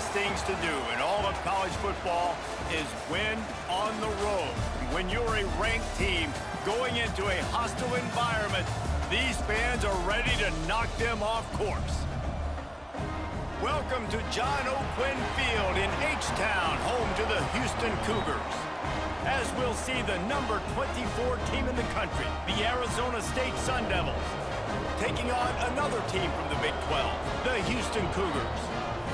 best things to do in all of college football is win on the road. When you're a ranked team going into a hostile environment, these fans are ready to knock them off course. Welcome to John O. Quinn Field in H-Town, home to the Houston Cougars. As we'll see the number 24 team in the country, the Arizona State Sun Devils, taking on another team from the Big 12, the Houston Cougars.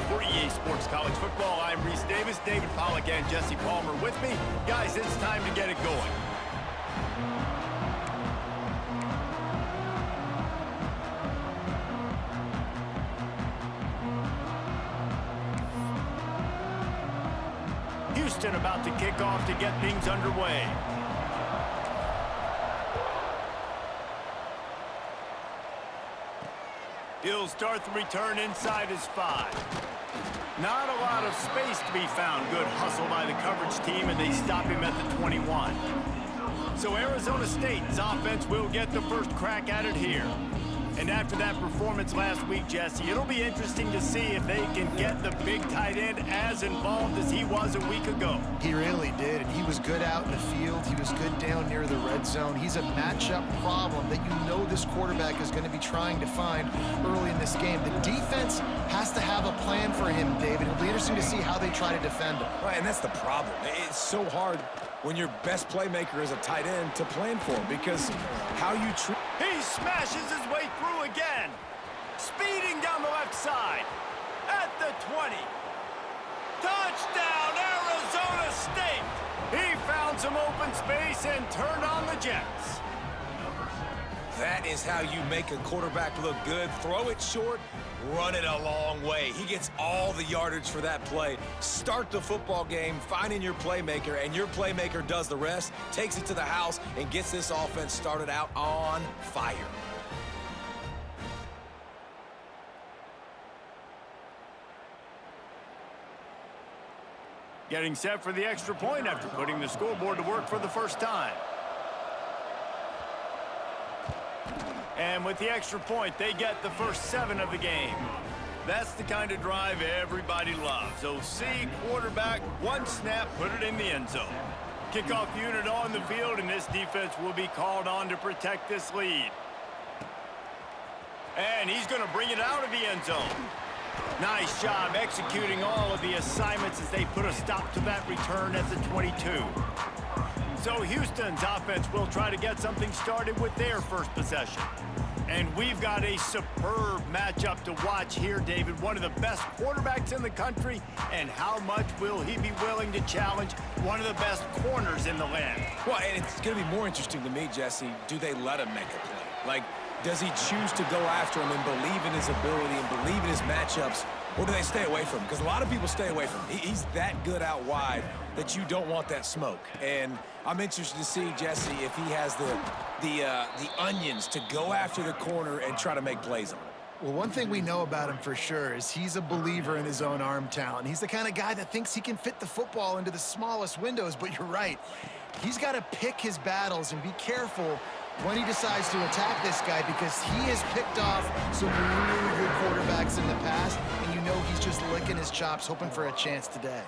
For EA Sports College Football, I'm Reese Davis, David Pollack and Jesse Palmer with me. Guys, it's time to get it going. Houston about to kick off to get things underway. He'll start the return inside his 5. Not a lot of space to be found. Good hustle by the coverage team, and they stop him at the 21. So Arizona State's offense will get the first crack at it here. And after that performance last week, Jesse, it'll be interesting to see if they can get the big tight end as involved as he was a week ago. He really did, and he was good out in the field. He was good down near the red zone. He's a matchup problem that you know this quarterback is going to be trying to find early in this game. The defense has to have a plan for him, David. It'll be interesting to see how they try to defend him. Right, and that's the problem. It's so hard when your best playmaker is a tight end to plan for him, because how you treat... He smashes his way through again. Speeding down the left side. At the 20. Touchdown, Arizona State. He found some open space and turned on the Jets. That is how you make a quarterback look good. Throw it short, run it a long way. He gets all the yardage for that play. Start the football game finding your playmaker, and your playmaker does the rest, takes it to the house, and gets this offense started out on fire. Getting set for the extra point after putting the scoreboard to work for the first time. And with the extra point, they get the first 7 of the game. That's the kind of drive everybody loves. OC, quarterback, one snap, put it in the end zone. Kickoff unit on the field, and this defense will be called on to protect this lead. And he's going to bring it out of the end zone. Nice job executing all of the assignments as they put a stop to that return at the 22. So Houston's offense will try to get something started with their first possession. And we've got a superb matchup to watch here, David. One of the best quarterbacks in the country, and how much will he be willing to challenge one of the best corners in the land? Well, and it's going to be more interesting to me, Jesse, do they let him make a play? Like, does he choose to go after him and believe in his ability and believe in his matchups, or do they stay away from him? Because a lot of people stay away from him. He's that good out wide that you don't want that smoke. And I'm interested to see, Jesse, if he has the onions to go after the corner and try to make plays on it. Well, one thing we know about him for sure is he's a believer in his own arm talent. He's the kind of guy that thinks he can fit the football into the smallest windows, but you're right. He's got to pick his battles and be careful when he decides to attack this guy, because he has picked off some really good quarterbacks in the past, and you know he's just licking his chops, hoping for a chance today.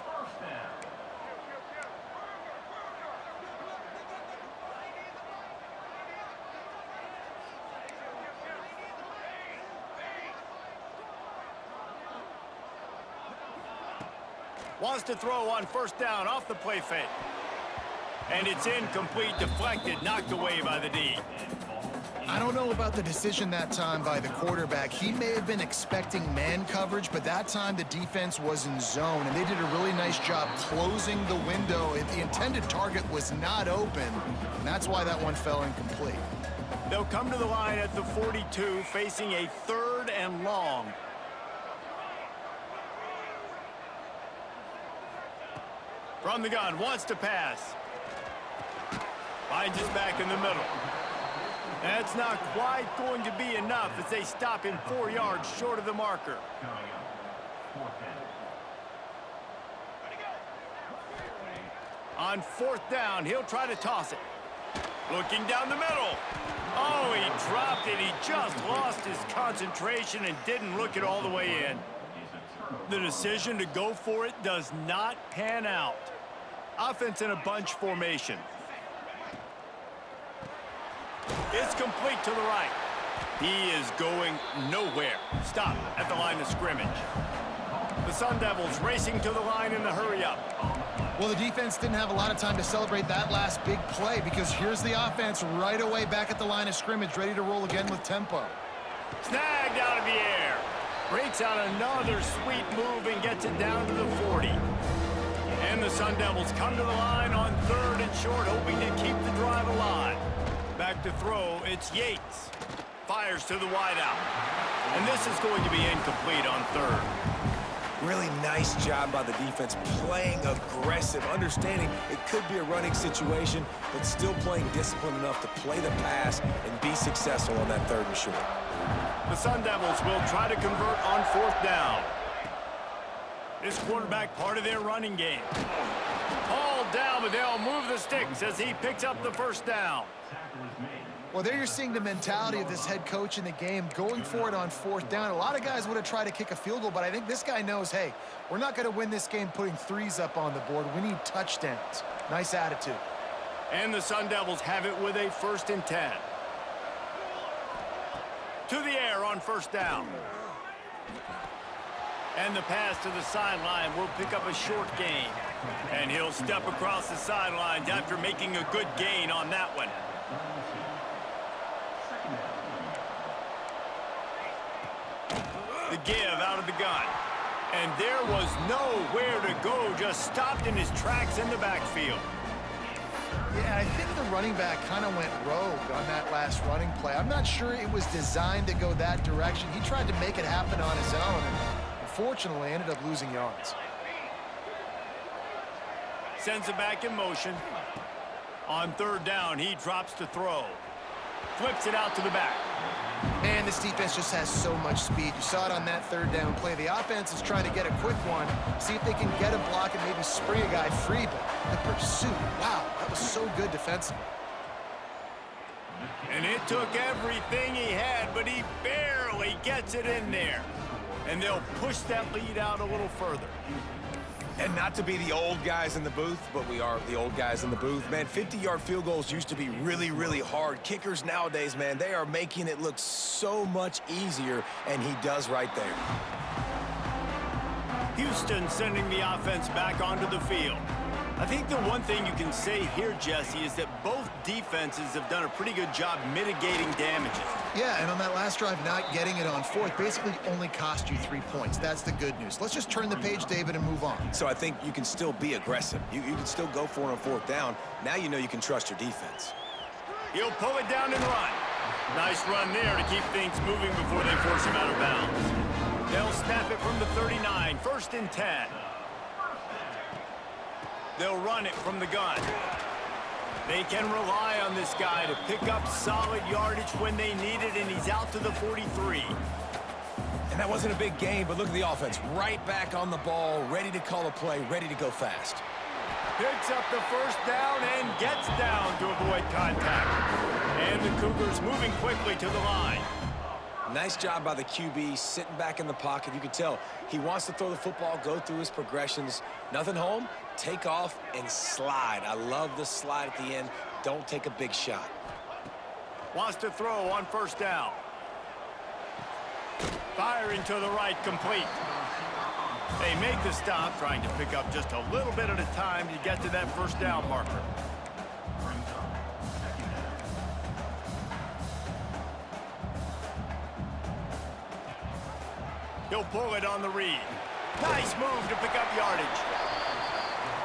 Wants to throw on first down off the play fake. And it's incomplete, deflected, knocked away by the D. I don't know about the decision that time by the quarterback. He may have been expecting man coverage, but that time the defense was in zone, and they did a really nice job closing the window. The intended target was not open, and that's why that one fell incomplete. They'll come to the line at the 42, facing a 3rd and long. From the gun, wants to pass. Finds his back in the middle. That's not quite going to be enough as they stop him 4 yards short of the marker. On 4th down, he'll try to toss it. Looking down the middle. Oh, he dropped it. He just lost his concentration and didn't look it all the way in. The decision to go for it does not pan out. Offense in a bunch formation. It's complete to the right. He is going nowhere. Stop at the line of scrimmage. The Sun Devils racing to the line in the hurry-up. Well, the defense didn't have a lot of time to celebrate that last big play because here's the offense right away back at the line of scrimmage, ready to roll again with tempo. Snagged out of the air. Breaks out another sweet move and gets it down to the 40. And the Sun Devils come to the line on 3rd and short, hoping to keep the drive alive. Back to throw, it's Yates. Fires to the wideout. And this is going to be incomplete on 3rd. Really nice job by the defense, playing aggressive, understanding it could be a running situation, but still playing disciplined enough to play the pass and be successful on that 3rd and short. The Sun Devils will try to convert on 4th down. This quarterback part of their running game. Hauled down, but they'll move the sticks as he picks up the 1st down. Well, there you're seeing the mentality of this head coach in the game, going for it on 4th down. A lot of guys would have tried to kick a field goal, but I think this guy knows, hey, we're not going to win this game putting 3s up on the board. We need touchdowns. Nice attitude. And the Sun Devils have it with a 1st and 10. To the air on 1st down. And the pass to the sideline will pick up a short gain. And he'll step across the sidelines after making a good gain on that one. The give out of the gun. And there was nowhere to go, just stopped in his tracks in the backfield. Yeah, I think the running back kind of went rogue on that last running play. I'm not sure it was designed to go that direction. He tried to make it happen on his own, and unfortunately ended up losing yards. Sends it back in motion. On 3rd down, he drops to throw. Flips it out to the back. Man, this defense just has so much speed. You saw it on that 3rd down play. The offense is trying to get a quick one, see if they can get a block and maybe spring a guy free, but the pursuit, wow, that was so good defensively. And it took everything he had, but he barely gets it in there. And they'll push that lead out a little further. And not to be the old guys in the booth, but we are the old guys in the booth. Man, 50-yard field goals used to be really, really hard. Kickers nowadays, man, they are making it look so much easier, and he does right there. Houston sending the offense back onto the field. I think the one thing you can say here, Jesse, is that both defenses have done a pretty good job mitigating damages. Yeah, and on that last drive, not getting it on 4th basically only cost you 3 points. That's the good news. Let's just turn the page, David, and move on. So I think you can still be aggressive. You can still go for it on 4th down. Now you know you can trust your defense. He'll pull it down and run. Nice run there to keep things moving before they force him out of bounds. They'll snap it from the 39, 1st and 10. They'll run it from the gun. They can rely on this guy to pick up solid yardage when they need it, and he's out to the 43. And that wasn't a big game, but look at the offense. Right back on the ball, ready to call a play, ready to go fast. Picks up the 1st down and gets down to avoid contact. And the Cougars moving quickly to the line. Nice job by the QB, sitting back in the pocket. You can tell he wants to throw the football, go through his progressions. Nothing home, take off, and slide. I love the slide at the end. Don't take a big shot. Wants to throw on 1st down. Firing to the right, complete. They make the stop, trying to pick up just a little bit at a time to get to that 1st down marker. He'll pull it on the read. Nice move to pick up yardage.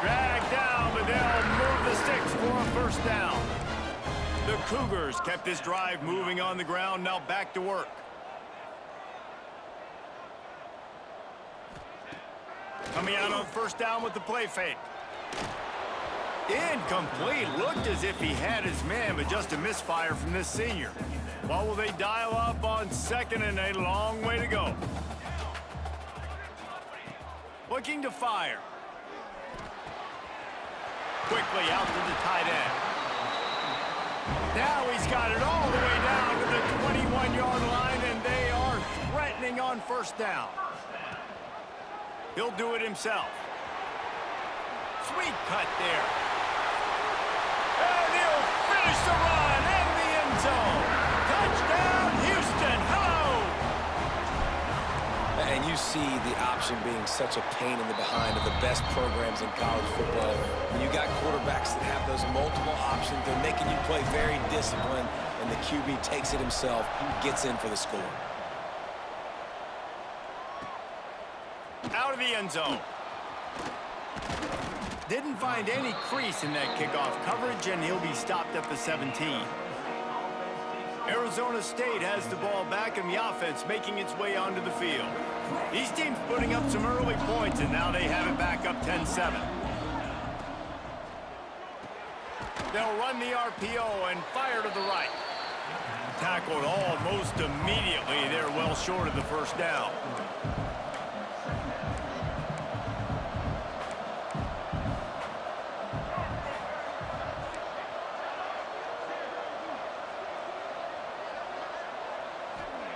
Dragged down, but they'll move the sticks for a 1st down. The Cougars kept this drive moving on the ground, now back to work. Coming out on 1st down with the play fake. Incomplete. Looked as if he had his man, but just a misfire from this senior. Well, will they dial up on 2nd and a long way to go? Looking to fire. Quickly out to the tight end. Now he's got it all the way down to the 21-yard line, and they are threatening on 1st down. He'll do it himself. Sweet cut there. And he'll finish the run in the end zone. Touchdown, Houston. Hello. And you see the option being such a pain in the behind of the best programs in college football. When you got quarterbacks that have those multiple options, they're making you play very disciplined, and the QB takes it himself, gets in for the score. Out of the end zone. Didn't find any crease in that kickoff coverage, and he'll be stopped at the 17. Arizona State has the ball back, and the offense making its way onto the field. These teams putting up some early points, and now they have it back up 10-7. They'll run the RPO and fire to the right. Tackled almost immediately. They're well short of the first down.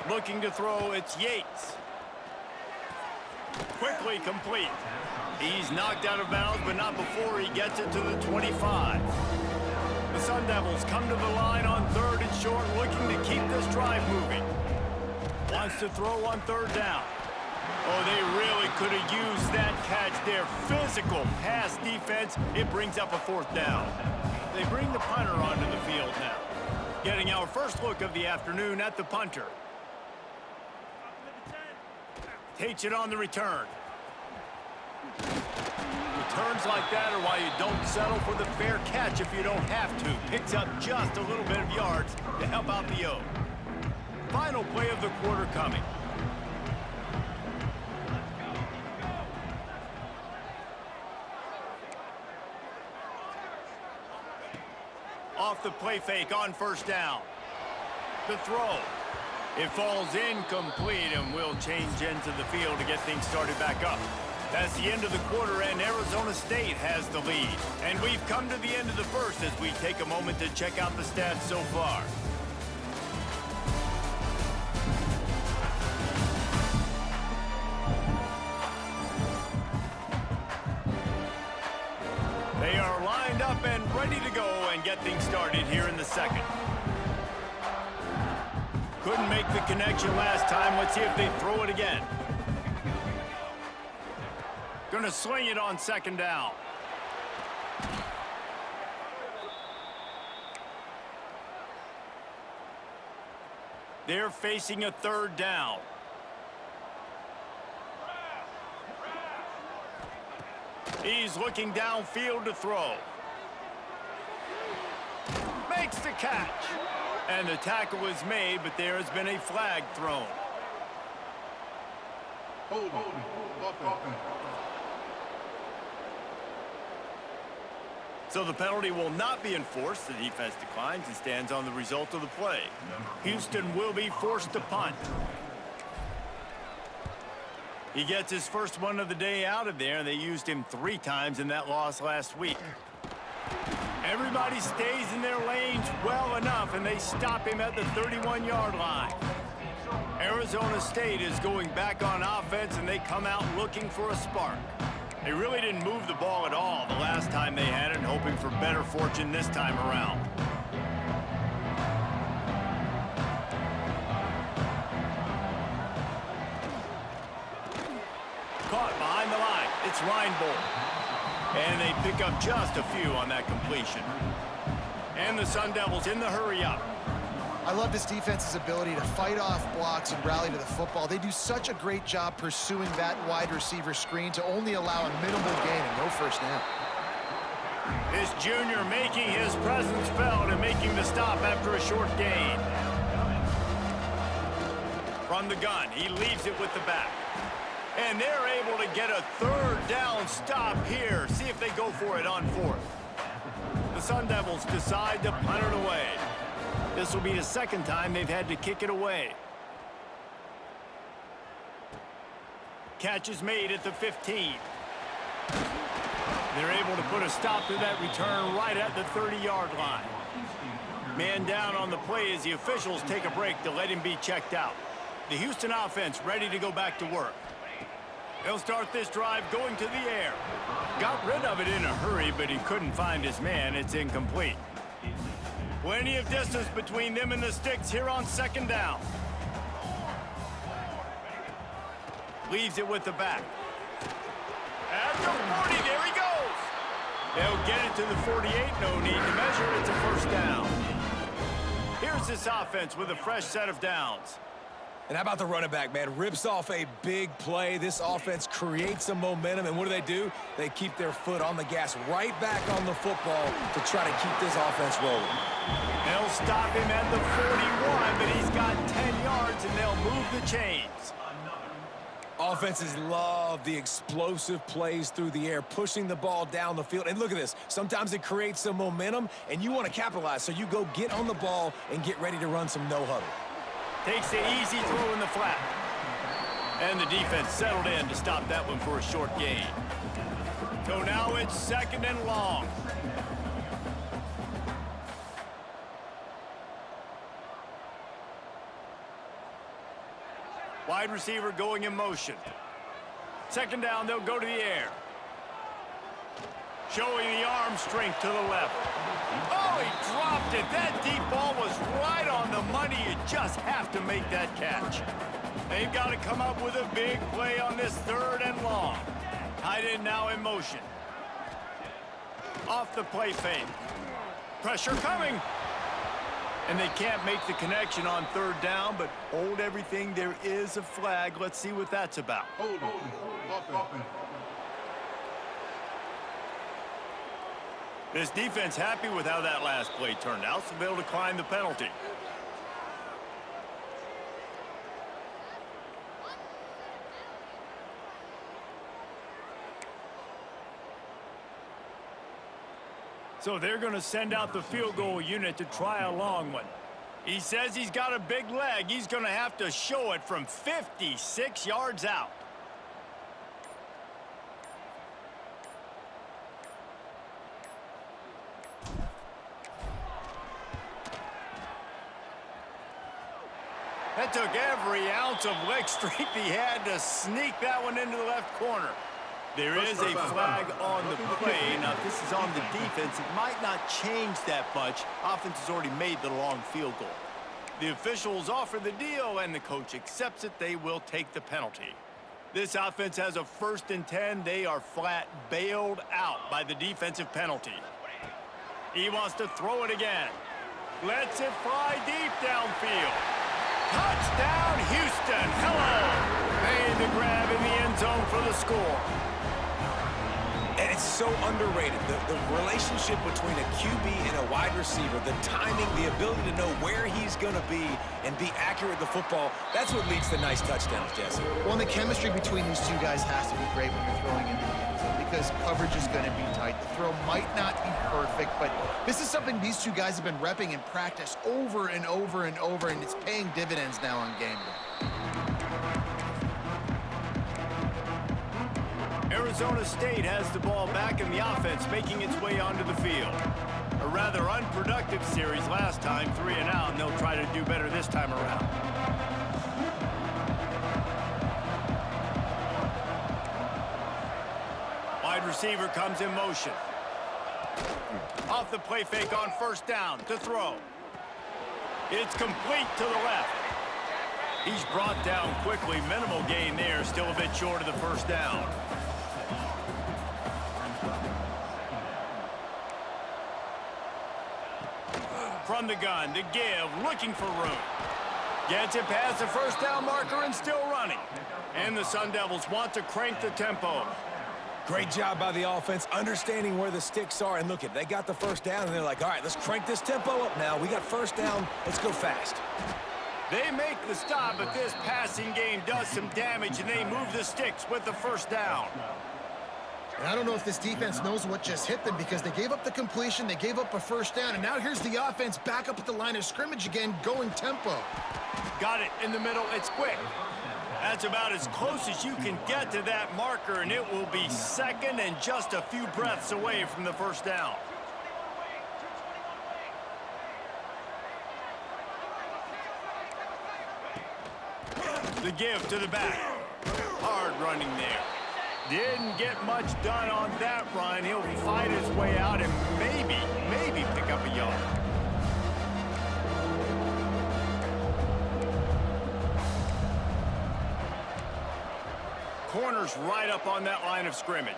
Looking to throw, it's Yates. Quickly complete. He's knocked out of bounds, but not before he gets it to the 25. The Sun Devils come to the line on 3rd and short, looking to keep this drive moving. Wants to throw on 3rd down. Oh, they really could have used that catch there. Physical pass defense. It brings up a 4th down. They bring the punter onto the field now. Getting our first look of the afternoon at the punter. Takes it on the return. Returns like that are why you don't settle for the fair catch if you don't have to. Picks up just a little bit of yards to help out the O. Final play of the quarter coming. Off the play fake on 1st down. The throw. It falls incomplete, and we'll change into the field to get things started back up. That's the end of the quarter, and Arizona State has the lead. And we've come to the end of the first as we take a moment to check out the stats so far. They are lined up and ready to go and get things started here in the second. Couldn't make the connection last time. Let's see if they throw it again. Gonna sling it on 2nd down. They're facing a 3rd down. He's looking downfield to throw. Makes the catch. And the tackle was made, but there has been a flag thrown. So the penalty will not be enforced. The defense declines and stands on the result of the play. Houston will be forced to punt. He gets his first one of the day out of there, and they used him 3 times in that loss last week. Everybody stays in their lanes well enough, and they stop him at the 31-yard line. Arizona State is going back on offense, and they come out looking for a spark. They really didn't move the ball at all the last time they had it, and hoping for better fortune this time around. Caught behind the line. It's Reinbold. And they pick up just a few on that completion. And the Sun Devils in the hurry up. I love this defense's ability to fight off blocks and rally to the football. They do such a great job pursuing that wide receiver screen to only allow a minimal gain and no 1st down. This junior making his presence felt and making the stop after a short gain. From the gun, he leaves it with the back. And they're able to get a 3rd down stop here. See if they go for it on 4th. The Sun Devils decide to punt it away. This will be the 2nd time they've had to kick it away. Catch is made at the 15. They're able to put a stop to that return right at the 30-yard line. Man down on the play as the officials take a break to let him be checked out. The Houston offense ready to go back to work. He'll start this drive going to the air. Got rid of it in a hurry, but he couldn't find his man. It's incomplete. Plenty of distance between them and the sticks here on second down. Leaves it with the back. At the 40, there he goes. They'll get it to the 48, no need to measure. It's a first down. Here's this offense with a fresh set of downs. And how about the running back, man? Rips off a big play. This offense creates some momentum, and what do? They keep their foot on the gas, right back on the football to try to keep this offense rolling. They'll stop him at the 41, but he's got 10 yards, and they'll move the chains. Offenses love the explosive plays through the air, pushing the ball down the field. And look at this. Sometimes it creates some momentum, and you want to capitalize, so you go get on the ball and get ready to run some no-huddle. Takes the easy throw in the flat. And the defense settled in to stop that one for a short gain. So now it's second and long. Wide receiver going in motion. Second down, they'll go to the air. Showing the arm strength to the left. Oh, he dropped it. That deep ball was right on the money. You just have to make that catch. They've got to come up with a big play on this third and long. Tight end now in motion. Off the play fake. Pressure coming. And they can't make the connection on third down, but hold everything. There is a flag. Let's see what that's about. Hold. This defense happy with how that last play turned out, so they'll decline the penalty. So they're going to send out the field goal unit to try a long one. He says he's got a big leg. He's going to have to show it from 56 yards out. That took every ounce of leg strength he had to sneak that one into the left corner. There is a flag on the play. Now, if this is on the defense, it might not change that much. Offense has already made the long field goal. The officials offer the deal, and the coach accepts it. They will take the penalty. This offense has a 1st and 10. They are flat bailed out by the defensive penalty. He wants to throw it again. Lets it fly deep downfield. Touchdown, Houston. Hello. Made the grab in the end zone for the score. And it's so underrated. The relationship between a QB and a wide receiver, the timing, the ability to know where he's going to be and be accurate with the football, that's what leads to nice touchdowns, Jesse. Well, and the chemistry between these two guys has to be great when you're throwing into the end zone because coverage is going to be tight. The throw might not be perfect, but this is something these two guys have been repping in practice over and over and over, and it's paying dividends now on game day. Arizona State has the ball back in the offense, making its way onto the field. A rather unproductive series last time, 3 and out, and they'll try to do better this time around. Wide receiver comes in motion. Off the play fake on first down to throw. It's complete to the left. He's brought down quickly. Minimal gain there, still a bit short of the first down. From the gun to give, looking for room. Gets it past the first down marker and still running. And the Sun Devils want to crank the tempo. Great job by the offense, understanding where the sticks are. And look, they got the first down, and they're like, all right, let's crank this tempo up now. We got first down. Let's go fast. They make the stop, but this passing game does some damage, and they move the sticks with the first down. And I don't know if this defense knows what just hit them because they gave up the completion, they gave up a first down, and now here's the offense back up at the line of scrimmage again, going tempo. Got it in the middle. It's quick. That's about as close as you can get to that marker, and it will be second and just a few breaths away from the first down. The give to the back. Hard running there. Didn't get much done on that run. He'll fight his way out and maybe pick up a yard. Corner's right up on that line of scrimmage.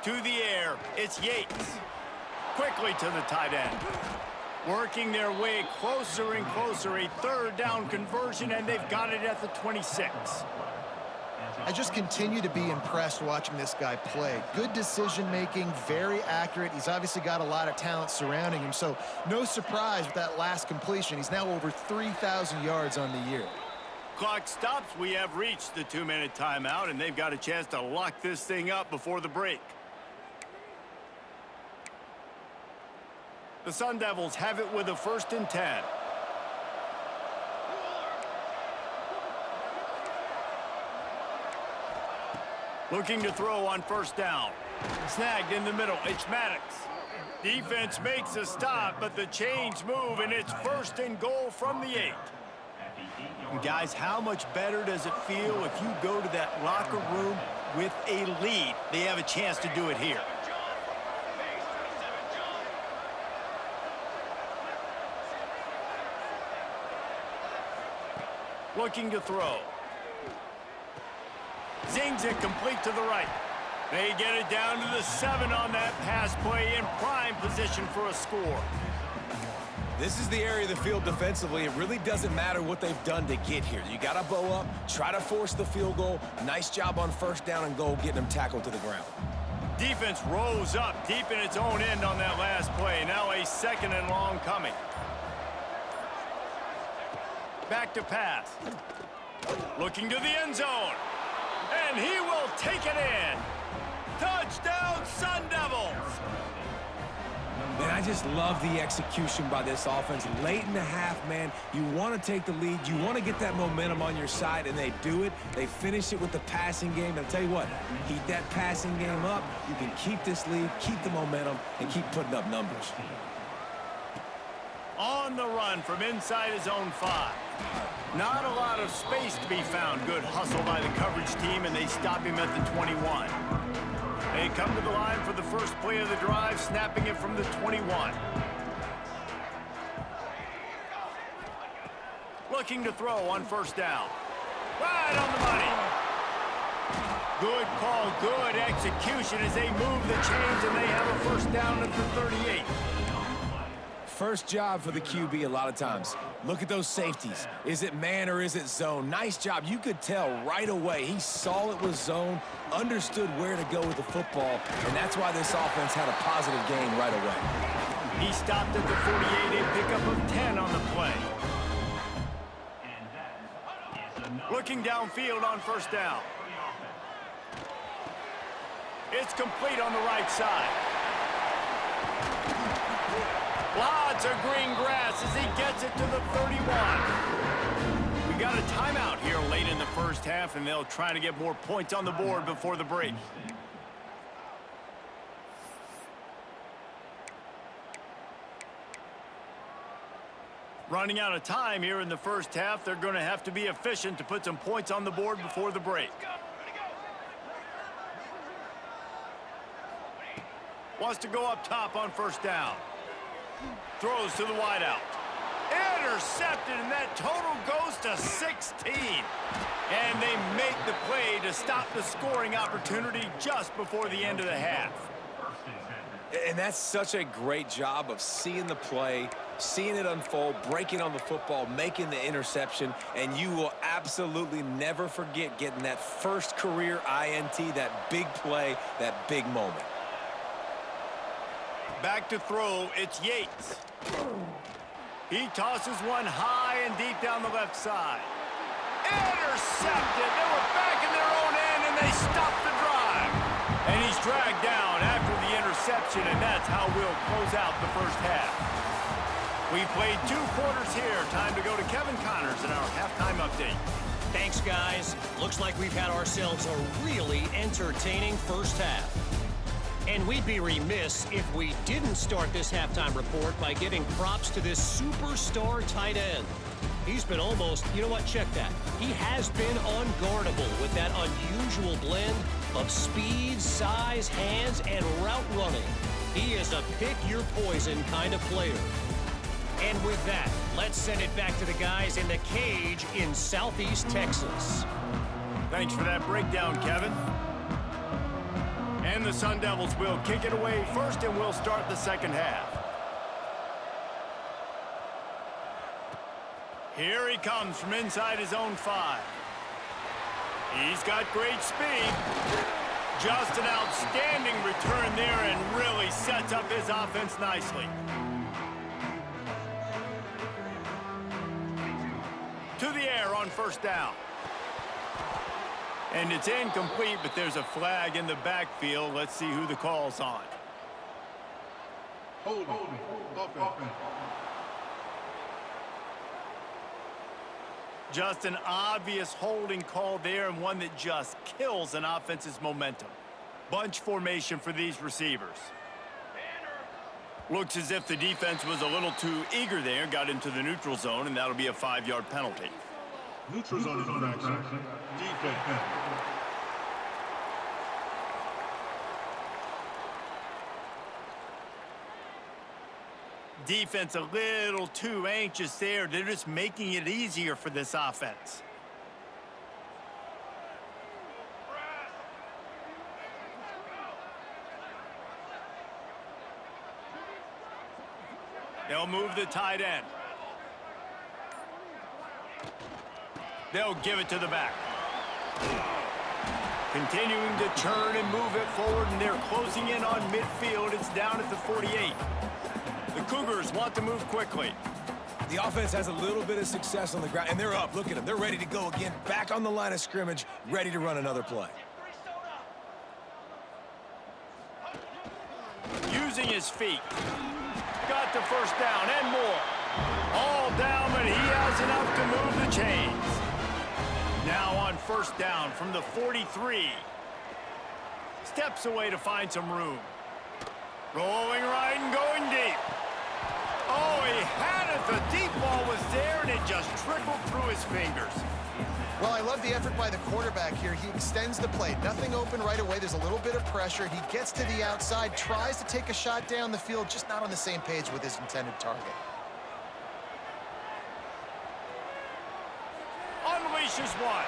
To the air, it's Yates. Quickly to the tight end. Working their way closer and closer. A third down conversion, and they've got it at the 26. I just continue to be impressed watching this guy play. Good decision-making, very accurate. He's obviously got a lot of talent surrounding him, so no surprise with that last completion. He's now over 3,000 yards on the year. Clock stops. We have reached the 2-minute timeout, and they've got a chance to lock this thing up before the break. The Sun Devils have it with a 1st and 10. Looking to throw on 1st down. Snagged in the middle. It's Maddox. Defense makes a stop, but the chains move, and it's 1st and goal from the 8. And guys, how much better does it feel if you go to that locker room with a lead? They have a chance to do it here. Looking to throw. Zings it complete to the right. They get it down to the 7 on that pass play, in prime position for a score. This is the area of the field defensively. It really doesn't matter what they've done to get here. You got to bow up, try to force the field goal. Nice job on 1st down and goal, getting them tackled to the ground. Defense rose up deep in its own end on that last play. Now a 2nd and long coming. Back to pass. Looking to the end zone. And he will take it in. Touchdown, Sun Devils! Man, I just love the execution by this offense. Late in the half, man, you want to take the lead. You want to get that momentum on your side, and they do it. They finish it with the passing game. And I'll tell you what, heat that passing game up. You can keep this lead, keep the momentum, and keep putting up numbers. On the run from inside his own 5. Not a lot of space to be found. Good hustle by the coverage team, and they stop him at the 21. They come to the line for the first play of the drive, snapping it from the 21. Looking to throw on 1st down. Right on the money. Good call, good execution as they move the chains, and they have a 1st down at the 38. First job for the QB a lot of times. Look at those safeties. Is it man or is it zone? Nice job. You could tell right away. He saw it was zone, understood where to go with the football, and that's why this offense had a positive gain right away. He stopped at the 48, a pickup of 10 on the play. Looking downfield on 1st down. It's complete on the right side. Lots of green grass as he gets it to the 31. We got a timeout here late in the 1st half, and they'll try to get more points on the board before the break. Running out of time here in the 1st half. They're going to have to be efficient to put some points on the board before the break. Wants to go up top on 1st down. Throws to the wideout. Intercepted, and that total goes to 16. And they make the play to stop the scoring opportunity just before the end of the half. And that's such a great job of seeing the play, seeing it unfold, breaking on the football, making the interception, and you will absolutely never forget getting that first career INT, that big play, that big moment. Back to throw, it's Yates. He tosses one high and deep down the left side. Intercepted. They were back in their own end, and they stopped the drive. And he's dragged down after the interception, and that's how we'll close out the 1st half. We've played 2 quarters here. Time to go to Kevin Connors in our halftime update. Thanks, guys. Looks like we've had ourselves a really entertaining 1st half. And we'd be remiss if we didn't start this halftime report by giving props to this superstar tight end. He's been almost, you know what, check that. He has been unguardable with that unusual blend of speed, size, hands, and route running. He is a pick-your-poison kind of player. And with that, let's send it back to the guys in the cage in Southeast Texas. Thanks for that breakdown, Kevin. And the Sun Devils will kick it away first, and we'll start the second half. Here he comes from inside his own 5. He's got great speed. Just an outstanding return there and really sets up his offense nicely. To the air on first down. And it's incomplete, but there's a flag in the backfield. Let's see who the call's on. Hold offense. Just an obvious holding call there, and one that just kills an offense's momentum. Bunch formation for these receivers. Looks as if the defense was a little too eager there, got into the neutral zone, and that'll be a 5-yard penalty. Neutral zone is on action. Defense. Defense a little too anxious there. They're just making it easier for this offense. They'll move the tight end. They'll give it to the back. Continuing to turn and move it forward, and they're closing in on midfield. It's down at the 48. The Cougars want to move quickly. The offense has a little bit of success on the ground, and they're up. Look at them. They're ready to go again. Back on the line of scrimmage, ready to run another play. Using his feet. Got the first down and more. All down, but he has enough to move the chains. Now on first down from the 43. Steps away to find some room. Rolling right and going deep. Oh, he had it. The deep ball was there, and it just trickled through his fingers. Well, I love the effort by the quarterback here. He extends the play. Nothing open right away. There's a little bit of pressure. He gets to the outside, tries to take a shot down the field, just not on the same page with his intended target. Unleashes one.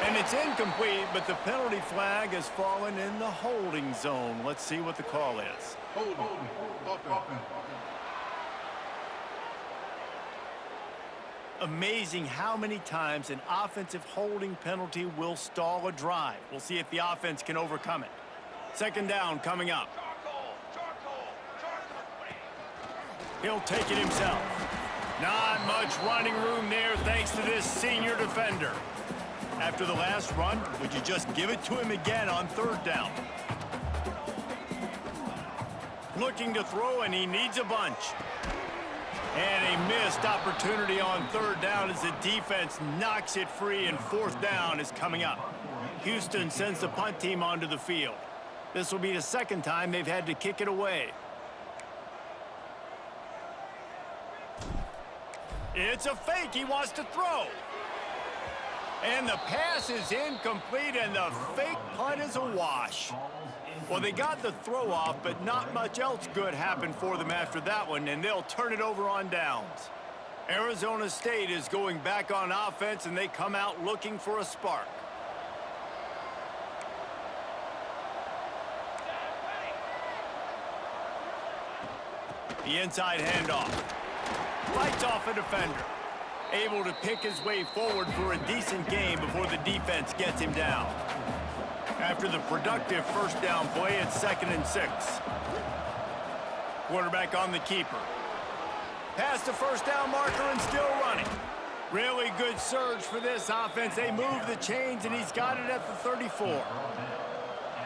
And it's incomplete, but the penalty flag has fallen in the holding zone. Let's see what the call is. Hold offense. Amazing how many times an offensive holding penalty will stall a drive. We'll see if the offense can overcome it. Second down coming up. He'll take it himself. Not much running room there thanks to this senior defender. After the last run, would you just give it to him again on third down? Looking to throw, and he needs a bunch. And a missed opportunity on third down as the defense knocks it free, and fourth down is coming up. Houston sends the punt team onto the field. This will be the second time they've had to kick it away. It's a fake. He wants to throw. And the pass is incomplete, and the fake punt is a wash. Well, they got the throw off, but not much else good happened for them after that one, and they'll turn it over on downs. Arizona State is going back on offense, and they come out looking for a spark. The inside handoff. Fights off a defender. Able to pick his way forward for a decent game before the defense gets him down. After the productive first down play, it's 2nd and 6. Quarterback on the keeper. Past the first down marker and still running. Really good surge for this offense. They move the chains, and he's got it at the 34.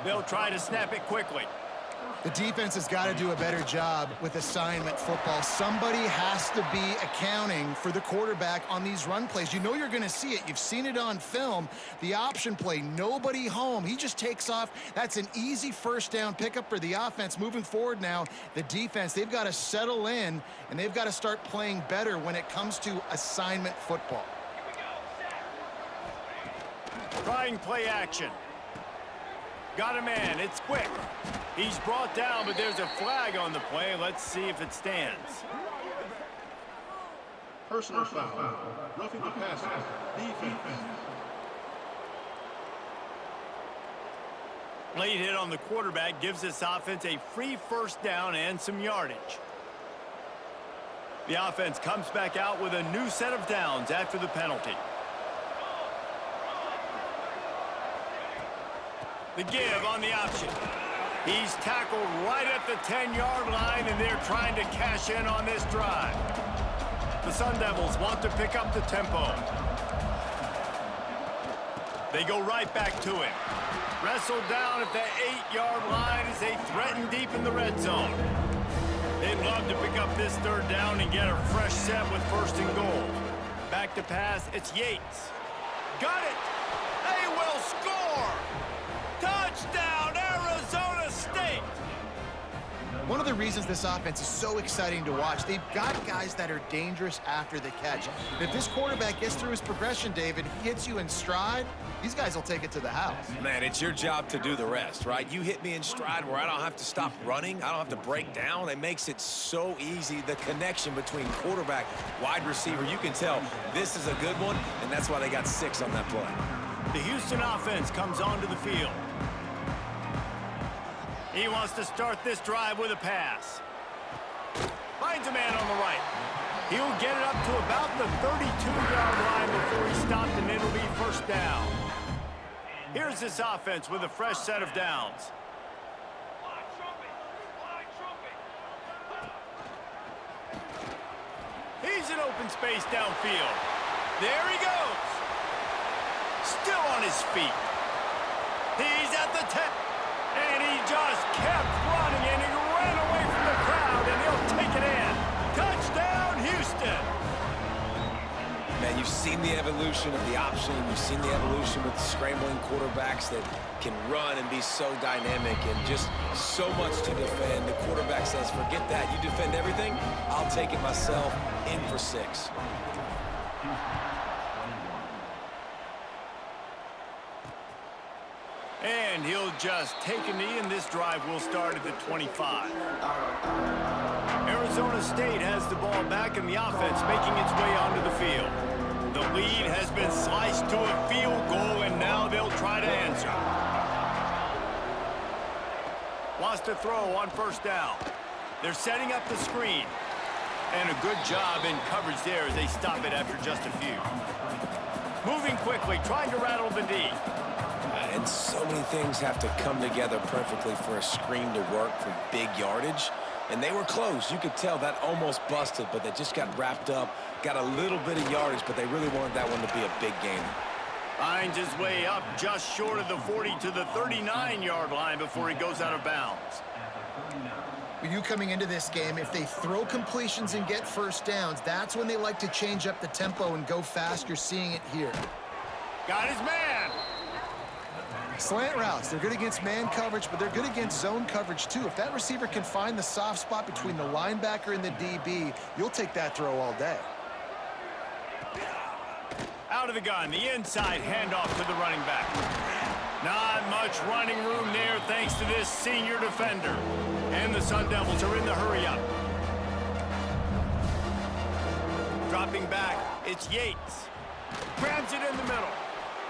They'll try to snap it quickly. The defense has got to do a better job with assignment football. Somebody has to be accounting for the quarterback on these run plays. You know you're going to see it. You've seen it on film. The option play, nobody home. He just takes off. That's an easy first down pickup for the offense. Moving forward now, the defense, they've got to settle in, and they've got to start playing better when it comes to assignment football. Trying play action. Got a man. It's quick. He's brought down, but there's a flag on the play. Let's see if it stands. Personal foul. Roughing the passer. Defense. Late hit on the quarterback gives this offense a free first down and some yardage. The offense comes back out with a new set of downs after the penalty. The give on the option. He's tackled right at the 10-yard line, and they're trying to cash in on this drive. The Sun Devils want to pick up the tempo. They go right back to him. Wrestled down at the 8-yard line as they threaten deep in the red zone. They'd love to pick up this third down and get a fresh set with first and goal. Back to pass, it's Yates. Got it! They will score! Touchdown, Arizona State! One of the reasons this offense is so exciting to watch, they've got guys that are dangerous after the catch. And if this quarterback gets through his progression, David, hits you in stride, these guys will take it to the house. Man, it's your job to do the rest, right? You hit me in stride where I don't have to stop running. I don't have to break down. It makes it so easy, the connection between quarterback, wide receiver. You can tell this is a good one, and that's why they got 6 on that play. The Houston offense comes onto the field. He wants to start this drive with a pass. Finds a man on the right. He'll get it up to about the 32-yard line before he stopped, and it'll be first down. Here's this offense with a fresh set of downs. He's in open space downfield. There he goes. Still on his feet. He's at the 10. And he just kept running, and he ran away from the crowd, and he'll take it in. Touchdown, Houston. Man, you've seen the evolution of the option. You've seen the evolution with the scrambling quarterbacks that can run and be so dynamic and just so much to defend. The quarterback says, forget that. You defend everything, I'll take it myself. In for 6. And he'll just take a knee, and this drive will start at the 25. Arizona State has the ball back, and the offense making its way onto the field. The lead has been sliced to a field goal, and now they'll try to answer. Wants to throw on first down. They're setting up the screen. And a good job in coverage there as they stop it after just a few. Moving quickly, trying to rattle the D. And so many things have to come together perfectly for a screen to work for big yardage. And they were close. You could tell that almost busted, but they just got wrapped up, got a little bit of yardage, but they really wanted that one to be a big game. Finds his way up just short of the 40 to the 39-yard line before he goes out of bounds. With you coming into this game, if they throw completions and get first downs, that's when they like to change up the tempo and go fast. You're seeing it here. Got his man. Slant routes, they're good against man coverage, but they're good against zone coverage too. If that receiver can find the soft spot between the linebacker and the DB, you'll take that throw all day. Out of the gun, the inside handoff to the running back. Not much running room there thanks to this senior defender. And the Sun Devils are in the hurry-up. Dropping back, it's Yates. Grabs it in the middle.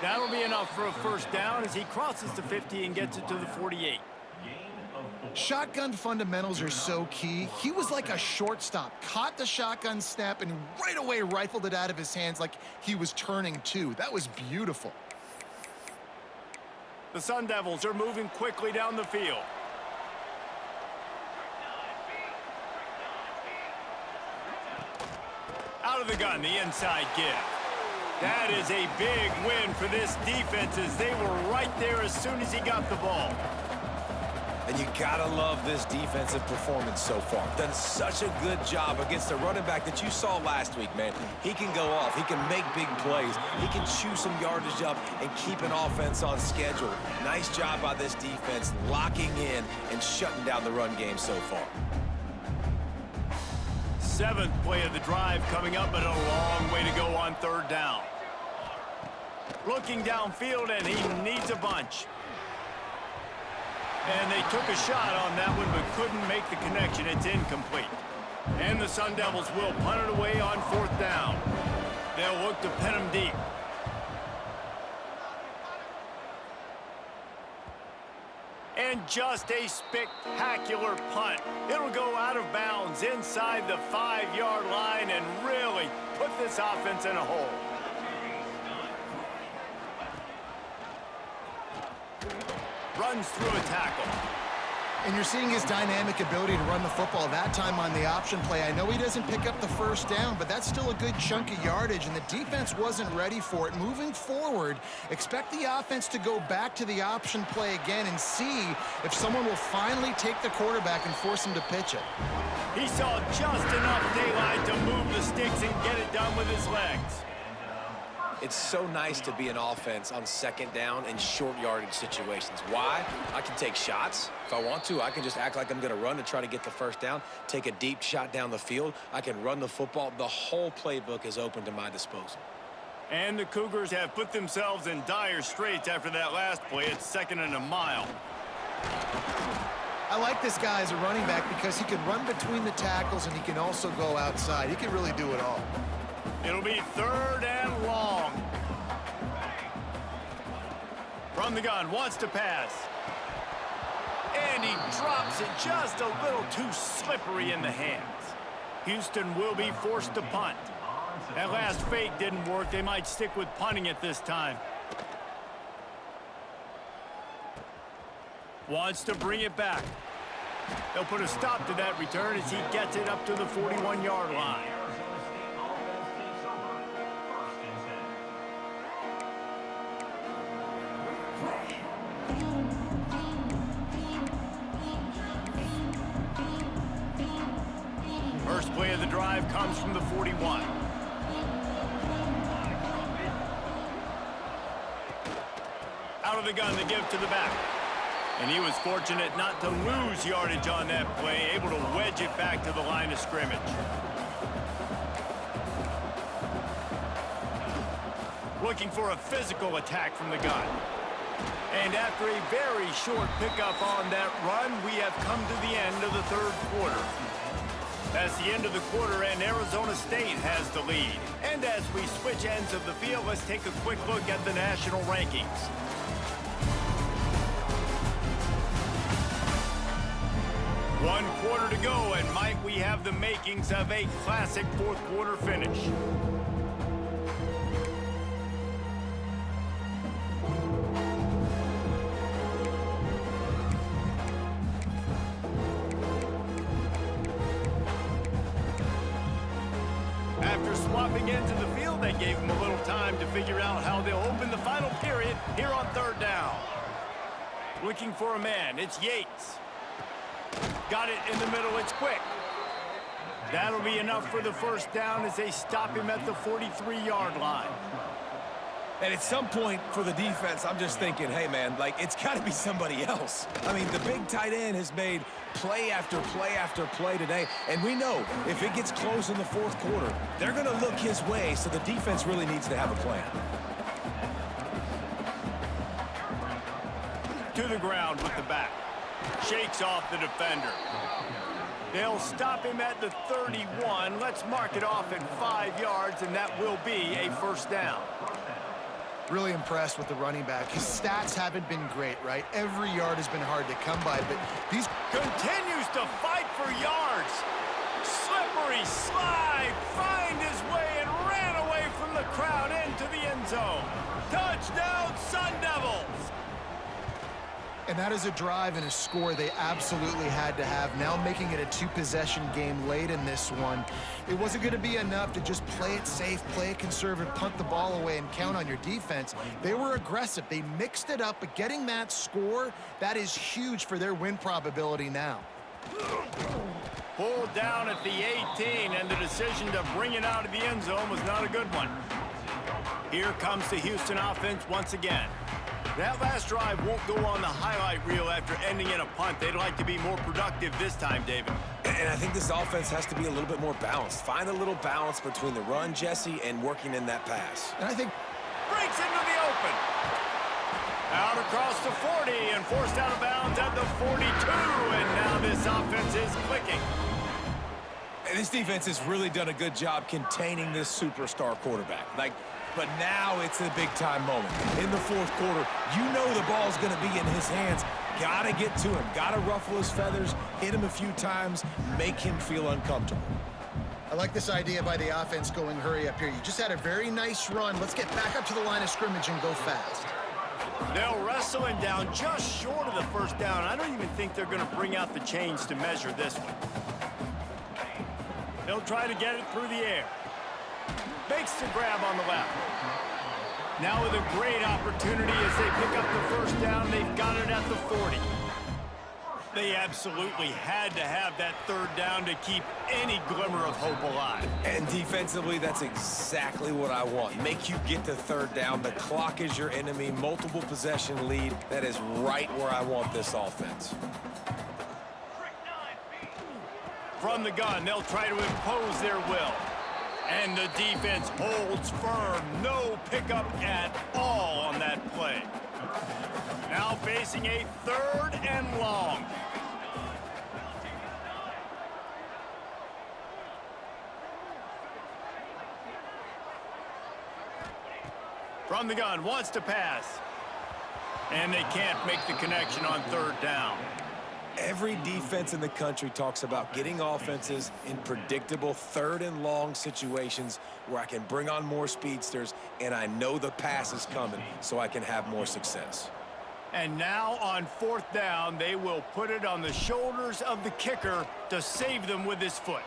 That'll be enough for a first down as he crosses the 50 and gets it to the 48. Shotgun fundamentals are so key. He was like a shortstop, caught the shotgun snap and right away rifled it out of his hands like he was turning two. That was beautiful. The Sun Devils are moving quickly down the field. Out of the gun, the inside give. That is a big win for this defense as they were right there as soon as he got the ball. And you gotta love this defensive performance so far. Done such a good job against the running back that you saw last week, man. He can go off, he can make big plays, he can chew some yardage up and keep an offense on schedule. Nice job by this defense locking in and shutting down the run game so far. 7th play of the drive coming up, but a long way to go on third down. Looking downfield, and he needs a bunch. And they took a shot on that one, but couldn't make the connection. It's incomplete. And the Sun Devils will punt it away on 4th down. They'll look to pin them deep. And just a spectacular punt. It'll go out of bounds inside the 5-yard line and really put this offense in a hole. Runs through a tackle. And you're seeing his dynamic ability to run the football, that time on the option play. I know he doesn't pick up the first down, but that's still a good chunk of yardage, and the defense wasn't ready for it. Moving forward, expect the offense to go back to the option play again and see if someone will finally take the quarterback and force him to pitch it. He saw just enough daylight to move the sticks and get it done with his legs. It's so nice to be an offense on 2nd down in short yardage situations. Why? I can take shots. If I want to, I can just act like I'm going to run to try to get the first down, take a deep shot down the field. I can run the football. The whole playbook is open to my disposal. And the Cougars have put themselves in dire straits after that last play. It's 2nd and a mile. I like this guy as a running back because he can run between the tackles and he can also go outside. He can really do it all. It'll be 3rd and long. From the gun, wants to pass. And he drops it just a little too slippery in the hands. Houston will be forced to punt. That last fake didn't work. They might stick with punting it this time. Wants to bring it back. They'll put a stop to that return as he gets it up to the 41-yard line. First play of the drive comes from the 41. Out of the gun to give to the back. And he was fortunate not to lose yardage on that play, able to wedge it back to the line of scrimmage. Looking for a physical attack from the gun. And after a very short pickup on that run, we have come to the end of the 3rd quarter. That's the end of the quarter, and Arizona State has the lead. And as we switch ends of the field, let's take a quick look at the national rankings. One quarter to go, and might we have the makings of a classic 4th quarter finish. After swapping into the field, they gave him a little time to figure out how they'll open the final period here on 3rd down. Looking for a man, it's Yates. Got it in the middle, it's quick. That'll be enough for the first down as they stop him at the 43-yard line. And at some point for the defense, I'm just thinking, hey, man, like, it's got to be somebody else. I mean, the big tight end has made play after play after play today, and we know if it gets close in the 4th quarter, they're going to look his way, so the defense really needs to have a plan. To the ground with the back. Shakes off the defender. They'll stop him at the 31. Let's mark it off at 5 yards, and that will be a first down. Really impressed with the running back. His stats haven't been great, right? Every yard has been hard to come by, but these... Continues to fight for yards. Slippery slide, find his way and ran away from the crowd into the end zone. Touchdown, Sun Devils. And that is a drive and a score they absolutely had to have. Now making it a 2-possession game late in this one. It wasn't going to be enough to just play it safe, play it conservative, punt the ball away, and count on your defense. They were aggressive. They mixed it up, but getting that score, that is huge for their win probability now. Pulled down at the 18, and the decision to bring it out of the end zone was not a good one. Here comes the Houston offense once again. That last drive won't go on the highlight reel after ending in a punt. They'd like to be more productive this time, David. And I think this offense has to be a little bit more balanced. Find a little balance between the run, Jesse, and working in that pass. And I think... Breaks into the open. Out across the 40 and forced out of bounds at the 42. And now this offense is clicking. And this defense has really done a good job containing this superstar quarterback. But now it's a big-time moment. In the fourth quarter, you know the ball's going to be in his hands. Got to get to him. Got to ruffle his feathers, hit him a few times, make him feel uncomfortable. I like this idea by the offense going hurry up here. You just had a very nice run. Let's get back up to the line of scrimmage and go fast. They'll wrestle him down just short of the first down. I don't even think they're going to bring out the chains to measure this one. They'll try to get it through the air. Makes the grab on the left. Now with a great opportunity as they pick up the first down, they've got it at the 40. They absolutely had to have that third down to keep any glimmer of hope alive. And defensively, that's exactly what I want. Make you get to third down. The clock is your enemy. Multiple possession lead. That is right where I want this offense. From the gun, they'll try to impose their will. And the defense holds firm. No pickup at all on that play. Now facing a third and long. From the gun, wants to pass. And they can't make the connection on third down. Every defense in the country talks about getting offenses in predictable third and long situations where I can bring on more speedsters and I know the pass is coming so I can have more success. And now on fourth down, they will put it on the shoulders of the kicker to save them with his foot.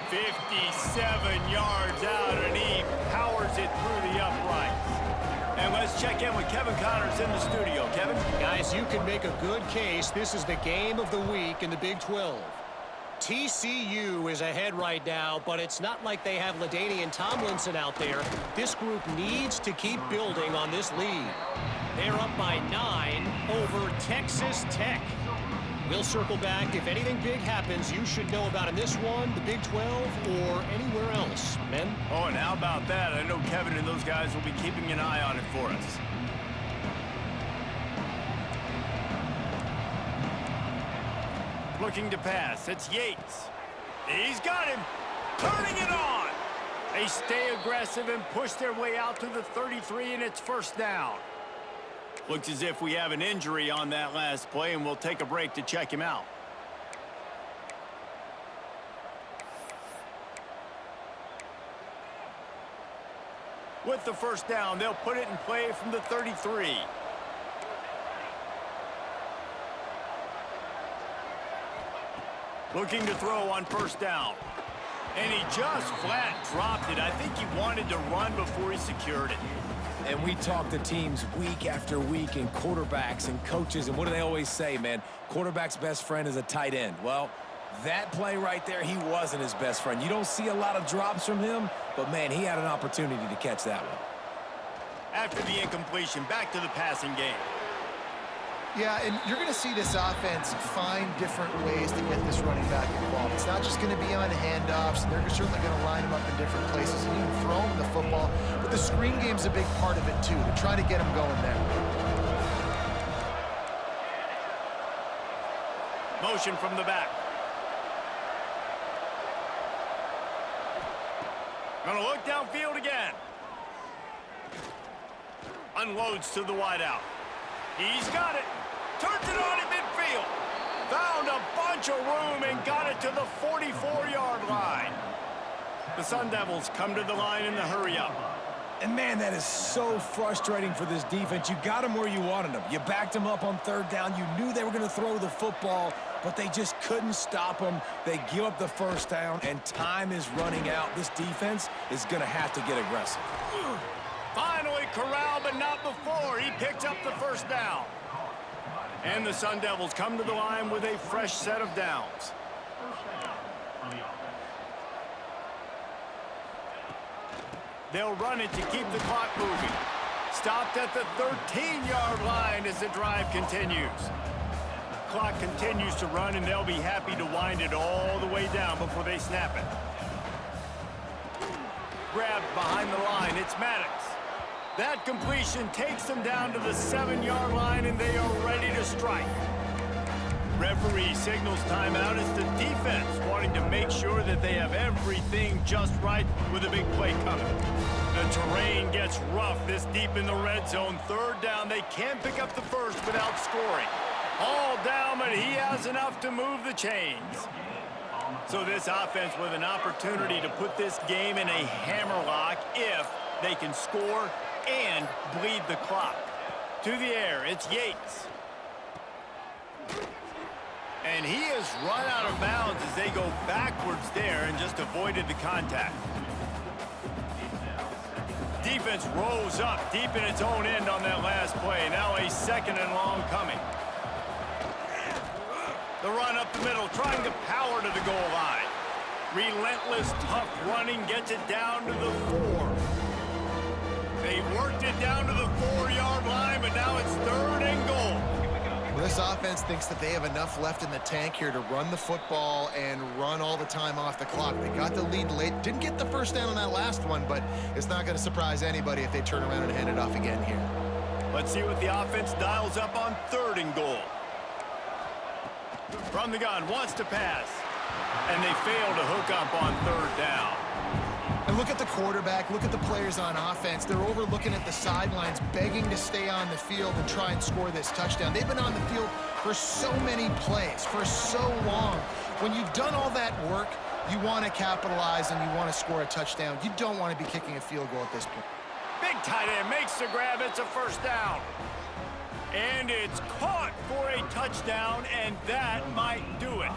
57 yards out, and he powers it through the uprights. And let's check in with Kevin Connors in the studio. Kevin? Guys, you can make a good case. This is the game of the week in the Big 12. TCU is ahead right now, but it's not like they have LaDainian Tomlinson out there. This group needs to keep building on this lead. They're up by 9 over Texas Tech. We'll circle back. If anything big happens, you should know about in this one, the Big 12, or anywhere else. Men? Oh, and how about that? I know Kevin and those guys will be keeping an eye on it for us. Looking to pass. It's Yates. He's got him. Turning it on. They stay aggressive and push their way out to the 33, and it's first down. Looks as if we have an injury on that last play, and we'll take a break to check him out. With the first down, they'll put it in play from the 33. Looking to throw on first down. And he just flat dropped it. I think he wanted to run before he secured it. And we talk to teams week after week and quarterbacks and coaches, and what do they always say, man? Quarterback's best friend is a tight end. Well, that play right there, he wasn't his best friend. You don't see a lot of drops from him, but, man, he had an opportunity to catch that one. After the incompletion, back to the passing game. Yeah, and you're going to see this offense find different ways to get this running back involved. It's not just going to be on handoffs. They're certainly going to line him up in different places and even throw him the football. But the screen game's a big part of it, too, to try to get him going there. Motion from the back. Gonna look downfield again. Unloads to the wideout. He's got it. Turns it on in midfield. Found a bunch of room and got it to the 44-yard line. The Sun Devils come to the line in the hurry-up. And, man, that is so frustrating for this defense. You got them where you wanted them. You backed them up on third down. You knew they were going to throw the football, but they just couldn't stop them. They give up the first down, and time is running out. This defense is going to have to get aggressive. Finally corralled, but not before. He picks up the first down. And the Sun Devils come to the line with a fresh set of downs. They'll run it to keep the clock moving. Stopped at the 13-yard line as the drive continues. Clock continues to run, and they'll be happy to wind it all the way down before they snap it. Grabbed behind the line. It's Maddox. That completion takes them down to the 7-yard line, and they are ready to strike. Referee signals timeout as the defense wanting to make sure that they have everything just right with a big play coming. The terrain gets rough this deep in the red zone. Third down, they can't pick up the first without scoring. All down, but he has enough to move the chains. So this offense with an opportunity to put this game in a hammerlock if they can score and bleed the clock. To the air, it's Yates. And he has run out of bounds as they go backwards there and just avoided the contact. Defense rose up deep in its own end on that last play. Now a 2nd and long coming. The run up the middle, trying to power to the goal line. Relentless, tough running gets it down to the 4. They worked it down to the 4-yard line, but now it's 3rd and goal. Well, this offense thinks that they have enough left in the tank here to run the football and run all the time off the clock. They got the lead late. Didn't get the first down on that last one, but it's not going to surprise anybody if they turn around and hand it off again here. Let's see what the offense dials up on 3rd and goal. From the gun, wants to pass. And they fail to hook up on 3rd down. And look at the quarterback, look at the players on offense. They're overlooking at the sidelines, begging to stay on the field and try and score this touchdown. They've been on the field for so many plays, for so long. When you've done all that work, you want to capitalize and you want to score a touchdown. You don't want to be kicking a field goal at this point. Big tight end makes the grab. It's a 1st down. And it's caught for a touchdown, and that might do it.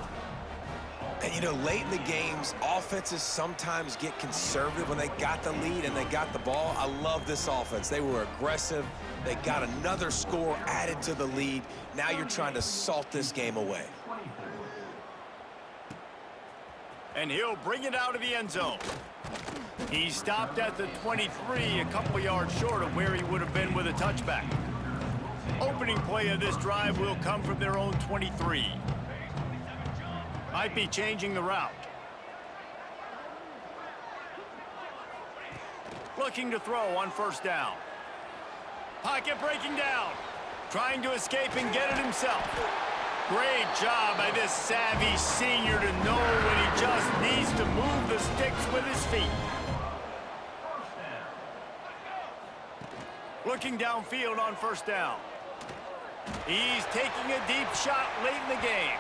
And, you know, late in the games, offenses sometimes get conservative when they got the lead and they got the ball. I love this offense. They were aggressive. They got another score added to the lead. Now you're trying to salt this game away. And he'll bring it out of the end zone. He stopped at the 23, a couple yards short of where he would have been with a touchback. Opening play of this drive will come from their own 23. Might be changing the route. Looking to throw on 1st down. Pocket breaking down. Trying to escape and get it himself. Great job by this savvy senior to know when he just needs to move the sticks with his feet. Looking downfield on 1st down. He's taking a deep shot late in the game.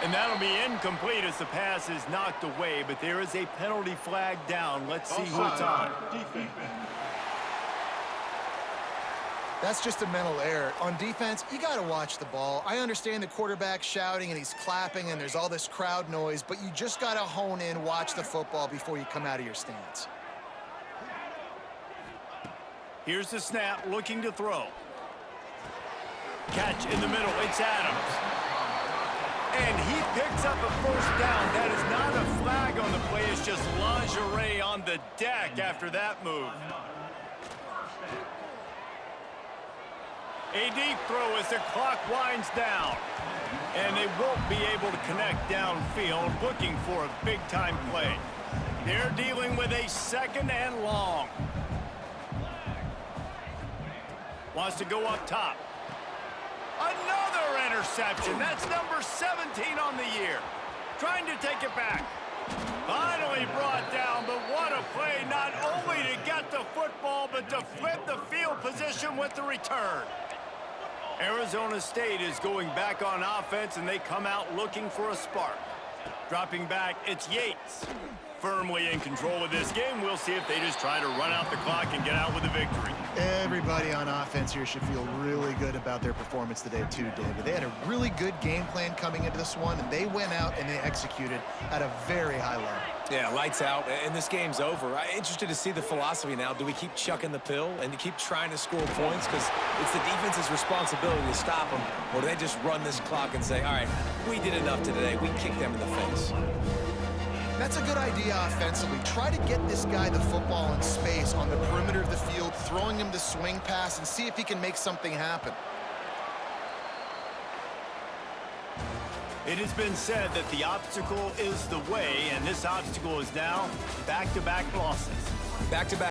And that'll be incomplete as the pass is knocked away, but there is a penalty flag down. Let's see who it's on. That's just a mental error. On defense, you got to watch the ball. I understand the quarterback shouting and he's clapping and there's all this crowd noise, but you just got to hone in, watch the football before you come out of your stance. Here's the snap, looking to throw. Catch in the middle, it's Adams. And he picks up a 1st down. That is not a flag on the play, it's just lingerie on the deck after that move. A deep throw as the clock winds down. And they won't be able to connect downfield, looking for a big-time play. They're dealing with a 2nd and long. Wants to go up top. Another interception. That's number 17 on the year. Trying to take it back. Finally brought down, but what a play, not only to get the football, but to flip the field position with the return. Arizona State is going back on offense, and they come out looking for a spark. Dropping back, it's Yates. Firmly in control of this game. We'll see if they just try to run out the clock and get out with a victory. Everybody on offense here should feel really good about their performance today too, David. They had a really good game plan coming into this one, and they went out and they executed at a very high level. Yeah, lights out, and this game's over. I'm interested to see the philosophy now. Do we keep chucking the pill and to keep trying to score points? Because it's the defense's responsibility to stop them. Or do they just run this clock and say, all right, we did enough today. We kicked them in the face. That's a good idea offensively. Try to get this guy the football in space on the perimeter of the field, throwing him the swing pass, and see if he can make something happen. It has been said that the obstacle is the way, and this obstacle is now back-to-back losses. Back-to-back.